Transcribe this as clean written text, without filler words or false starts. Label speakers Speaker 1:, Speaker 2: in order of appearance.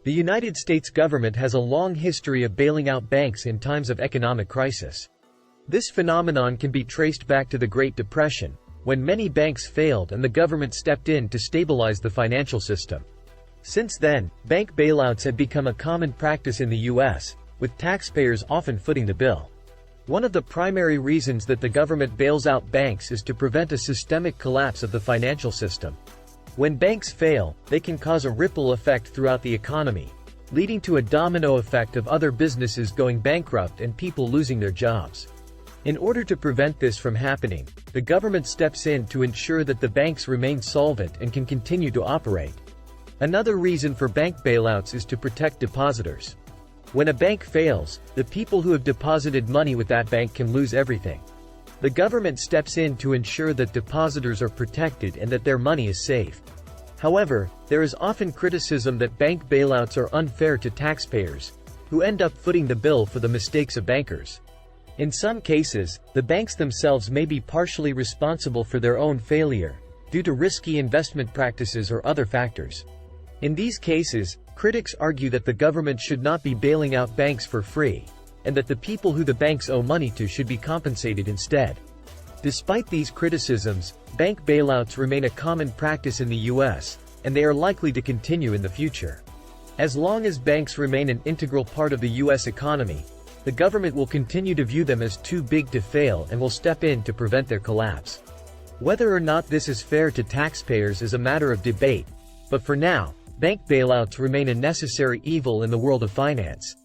Speaker 1: The United States government has a long history of bailing out banks in times of economic crisis. This phenomenon can be traced back to the Great Depression, when many banks failed and the government stepped in to stabilize the financial system. Since then, bank bailouts have become a common practice in the U.S., with taxpayers often footing the bill. One of the primary reasons that the government bails out banks is to prevent a systemic collapse of the financial system. When banks fail, they can cause a ripple effect throughout the economy, leading to a domino effect of other businesses going bankrupt and people losing their jobs. In order to prevent this from happening, the government steps in to ensure that the banks remain solvent and can continue to operate. Another reason for bank bailouts is to protect depositors. When a bank fails, the people who have deposited money with that bank can lose everything. The government steps in to ensure that depositors are protected and that their money is safe. However, there is often criticism that bank bailouts are unfair to taxpayers, who end up footing the bill for the mistakes of bankers. In some cases, the banks themselves may be partially responsible for their own failure, due to risky investment practices or other factors. In these cases, critics argue that the government should not be bailing out banks for free, and that the people who the banks owe money to should be compensated instead. Despite these criticisms, bank bailouts remain a common practice in the U.S., and they are likely to continue in the future. As long as banks remain an integral part of the U.S. economy, the government will continue to view them as too big to fail and will step in to prevent their collapse. Whether or not this is fair to taxpayers is a matter of debate, but for now, bank bailouts remain a necessary evil in the world of finance.